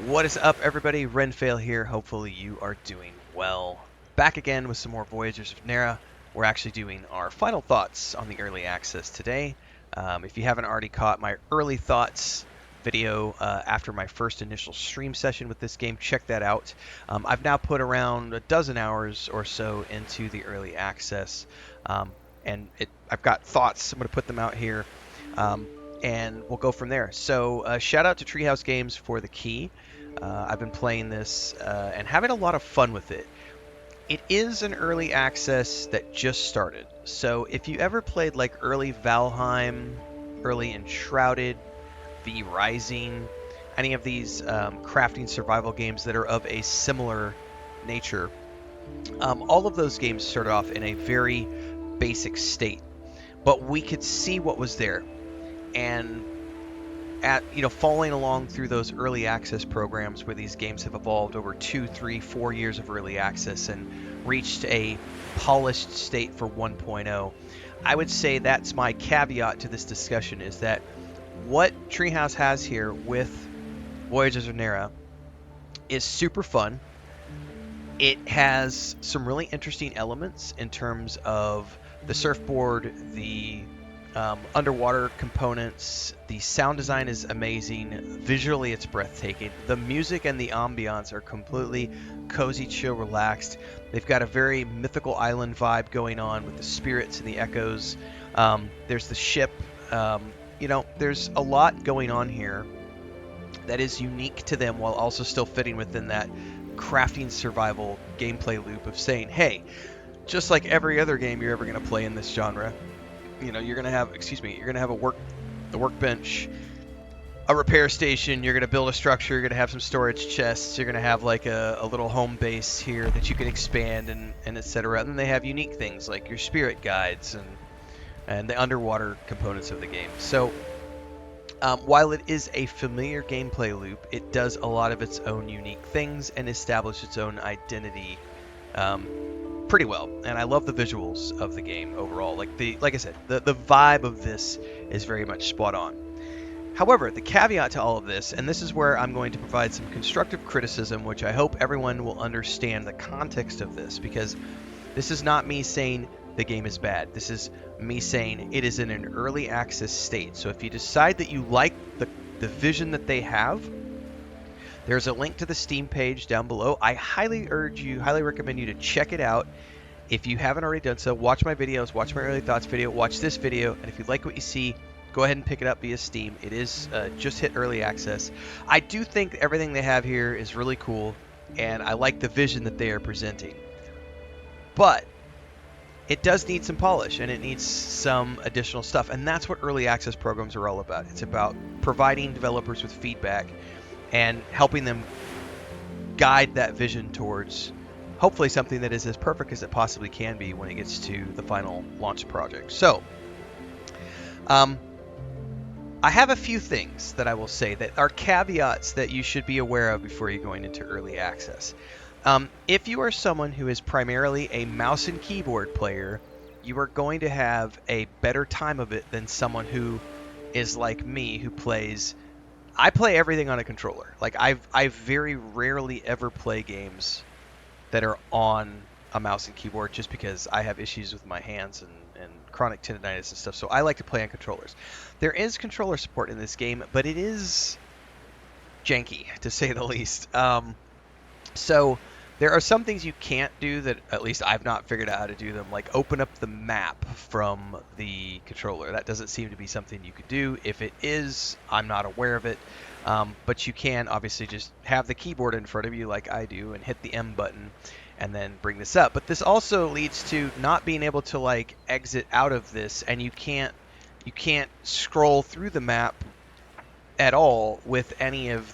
What is up, everybody? Renfail here. Hopefully you are doing well. Back again with some more Voyagers of Nera. We're actually doing our final thoughts on the early access today. If you haven't already caught my early thoughts video after my first initial stream session with this game, check that out. I've now put around a dozen hours or so into the early access, and I've got thoughts. I'm going to put them out here. And we'll go from there. So shout out to Treehouse Games for the key. I've been playing this and having a lot of fun with it. It is an early access that just started. So if you ever played like early Valheim, early Enshrouded, V Rising, any of these crafting survival games that are of a similar nature, all of those games started off in a very basic state. But we could see what was there. And following along through those early access programs where these games have evolved over 2, 3, 4 years of early access and reached a polished state for 1.0, I would say that's my caveat to this discussion, is that what Treehouse has here with Voyagers of Nera is super fun. It has some really interesting elements in terms of the surfboard, the underwater components. The sound design is amazing. Visually, it's breathtaking. The music and the ambiance are completely cozy, chill, relaxed. They've got a very mythical island vibe going on with the spirits and the echoes. There's the ship. There's a lot going on here that is unique to them while also still fitting within that crafting survival gameplay loop of saying, hey, just like every other game you're ever going to play in this genre, you're gonna have a workbench, a repair station. You're gonna build a structure. You're gonna have some storage chests. You're gonna have like a little home base here that you can expand and etc. And then they have unique things like your spirit guides and the underwater components of the game. So while it is a familiar gameplay loop, it does a lot of its own unique things and establish its own identity pretty well. And I love the visuals of the game overall. Like I said, the vibe of this is very much spot on. However, the caveat to all of this, and this is where I'm going to provide some constructive criticism, which I hope everyone will understand the context of this, because this is not me saying the game is bad. This is me saying it is in an early access state. So if you decide that you like the vision that they have, there's a link to the Steam page down below. I highly recommend you to check it out. If you haven't already done so, watch my videos, watch my early thoughts video, watch this video, and if you like what you see, go ahead and pick it up via Steam. It is just hit early access. I do think everything they have here is really cool, and I like the vision that they are presenting. But it does need some polish, and it needs some additional stuff, and that's what early access programs are all about. It's about providing developers with feedback and helping them guide that vision towards hopefully something that is as perfect as it possibly can be when it gets to the final launch project. So, I have a few things that I will say that are caveats that you should be aware of before you're going into early access. If you are someone who is primarily a mouse and keyboard player, you are going to have a better time of it than someone who is like me, who plays... I play everything on a controller. Like I very rarely ever play games that are on a mouse and keyboard, just because I have issues with my hands and chronic tendonitis and stuff. So I like to play on controllers. There is controller support in this game, but it is janky, to say the least. So there are some things you can't do that at least I've not figured out how to do them, like open up the map from the controller. That doesn't seem to be something you could do. If it is, I'm not aware of it. But you can obviously just have the keyboard in front of you like I do and hit the M button and then bring this up. But this also leads to not being able to like exit out of this, and you can't scroll through the map at all with any of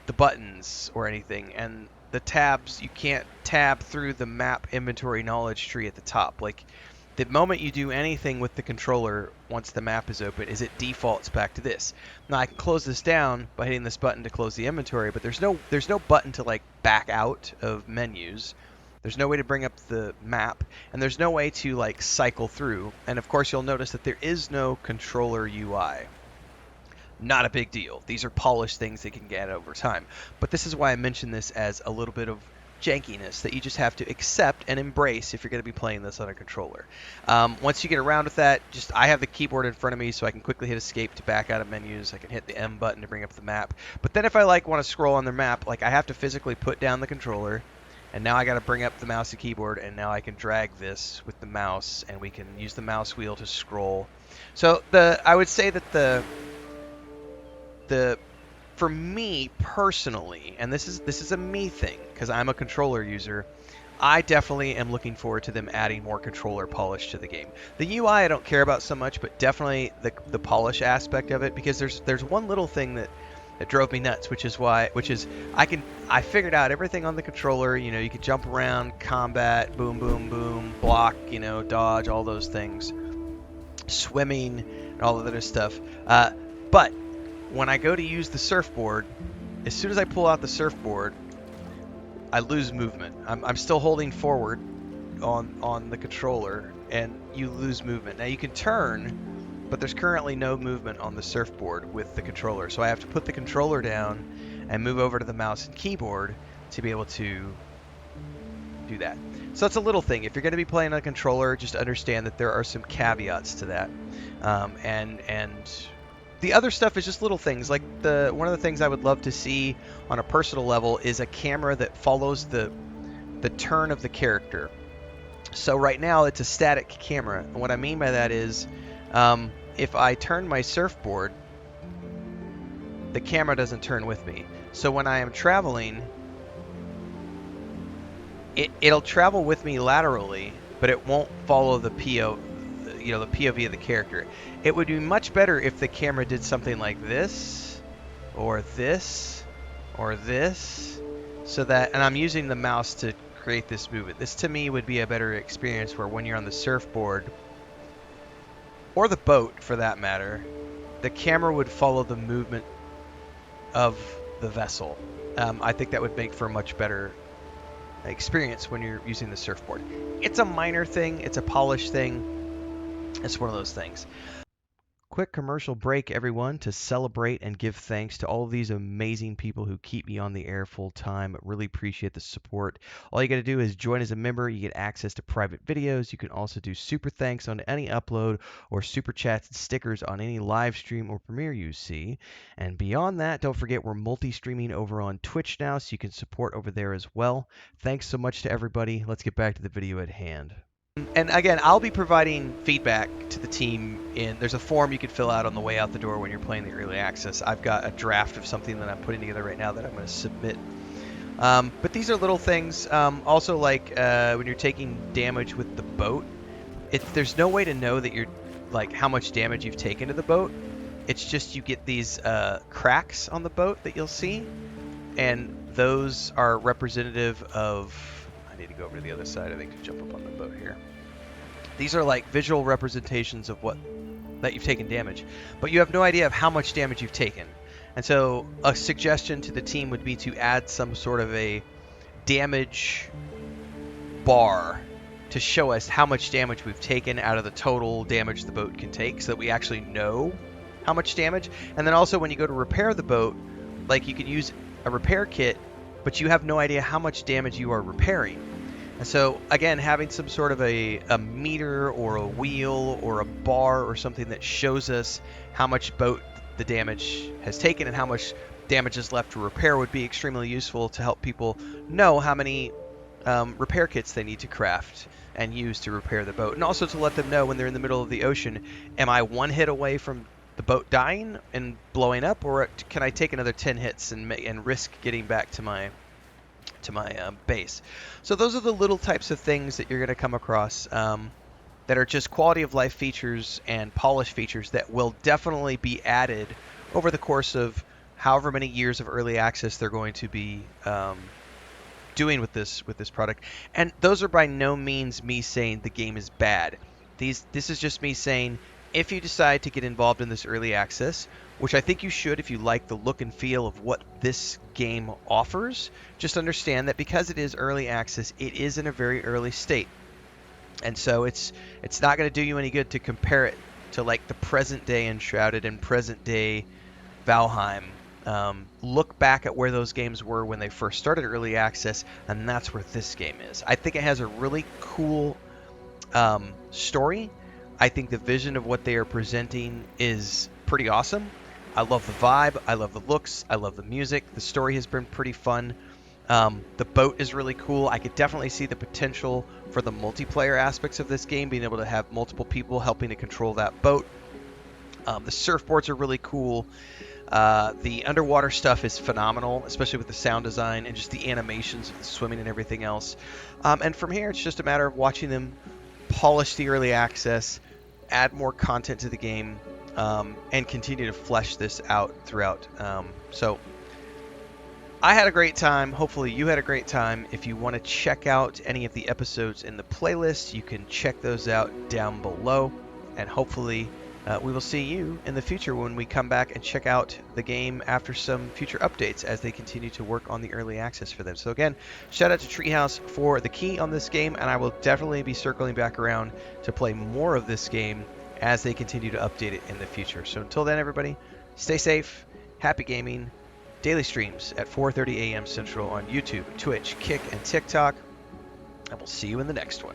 the buttons or anything. And the tabs, you can't tab through the map inventory knowledge tree at the top. Like the moment you do anything with the controller, once the map is open, is it defaults back to this. Now I can close this down by hitting this button to close the inventory, but there's no button to like back out of menus. There's no way to bring up the map, and there's no way to like cycle through. And of course you'll notice that there is no controller UI. Not a big deal. These are polished things that can get over time. But this is why I mention this as a little bit of jankiness that you just have to accept and embrace if you're going to be playing this on a controller. Once you get around with that, I have the keyboard in front of me so I can quickly hit escape to back out of menus. I can hit the M button to bring up the map. But then if I want to scroll on the map, I have to physically put down the controller, and now I got to bring up the mouse and keyboard, and now I can drag this with the mouse, and we can use the mouse wheel to scroll. So I would say that the for me personally, and this is a me thing because I'm a controller user, I definitely am looking forward to them adding more controller polish to the game. The UI I don't care about so much, but definitely the polish aspect of it, because there's one little thing that drove me nuts, which is I figured out everything on the controller. You could jump around, combat, boom, boom, boom, block, dodge, all those things, swimming, and all the other stuff. But when I go to use the surfboard, as soon as I pull out the surfboard, I lose movement. I'm still holding forward on the controller, and you lose movement. Now you can turn, but there's currently no movement on the surfboard with the controller. So I have to put the controller down and move over to the mouse and keyboard to be able to do that. So it's a little thing. If you're going to be playing on a controller, just understand that there are some caveats to that. And the other stuff is just little things. Like one of the things I would love to see on a personal level is a camera that follows the turn of the character. So right now it's a static camera, and what I mean by that is if I turn my surfboard, the camera doesn't turn with me. So when I am traveling, it'll travel with me laterally, but it won't follow the the POV of the character. It would be much better if the camera did something like this, or this, or this, so that, and I'm using the mouse to create this movement. This to me would be a better experience, where when you're on the surfboard, or the boat for that matter, the camera would follow the movement of the vessel. I think that would make for a much better experience when you're using the surfboard. It's a minor thing, it's a polished thing. It's one of those things. Quick commercial break, everyone, to celebrate and give thanks to all of these amazing people who keep me on the air full time. Really appreciate the support. All you got to do is join as a member. You get access to private videos. You can also do super thanks on any upload, or super chats and stickers on any live stream or premiere you see. And beyond that, don't forget we're multi-streaming over on Twitch now, so you can support over there as well. Thanks so much to everybody. Let's get back to the video at hand. And again, I'll be providing feedback to the team. There's a form you can fill out on the way out the door when you're playing the early access. I've got a draft of something that I'm putting together right now that I'm going to submit. But these are little things. Also, when you're taking damage with the boat, there's no way to know that you're how much damage you've taken to the boat. It's just you get these cracks on the boat that you'll see, and those are representative of. I need to go over to the other side, I think, to jump up on the boat here. These are visual representations of that you've taken damage, but you have no idea of how much damage you've taken. And so a suggestion to the team would be to add some sort of a damage bar to show us how much damage we've taken out of the total damage the boat can take, so that we actually know how much damage. And then also when you go to repair the boat, you can use a repair kit, but you have no idea how much damage you are repairing. And so, again, having some sort of a meter or a wheel or a bar or something that shows us how much boat the damage has taken and how much damage is left to repair would be extremely useful to help people know how many repair kits they need to craft and use to repair the boat. And also to let them know when they're in the middle of the ocean, am I one hit away from the boat dying and blowing up, or can I take another 10 hits and risk getting back to my base? So those are the little types of things that you're going to come across that are just quality of life features and polish features that will definitely be added over the course of however many years of early access they're going to be doing with this product. And those are by no means me saying the game is bad. This is just me saying, if you decide to get involved in this early access, which I think you should if you like the look and feel of what this game offers, just understand that because it is early access, it is in a very early state. And so it's not going to do you any good to compare it to the present day Enshrouded and present day Valheim, look back at where those games were when they first started early access, and that's where this game is. I think it has a really cool story. I think the vision of what they are presenting is pretty awesome. I love the vibe. I love the looks. I love the music. The story has been pretty fun. The boat is really cool. I could definitely see the potential for the multiplayer aspects of this game, being able to have multiple people helping to control that boat. The surfboards are really cool. The underwater stuff is phenomenal, especially with the sound design and just the animations of the swimming and everything else. And from here, it's just a matter of watching them polish the early access, add more content to the game, and continue to flesh this out throughout. So I had a great time. Hopefully you had a great time. If you want to check out any of the episodes in the playlist, you can check those out down below. And hopefully we will see you in the future when we come back and check out the game after some future updates as they continue to work on the early access for them. So again, shout out to Treehouse for the key on this game, and I will definitely be circling back around to play more of this game as they continue to update it in the future. So until then, everybody, stay safe, happy gaming, daily streams at 4:30 a.m. Central on YouTube, Twitch, Kick, and TikTok, and we'll see you in the next one.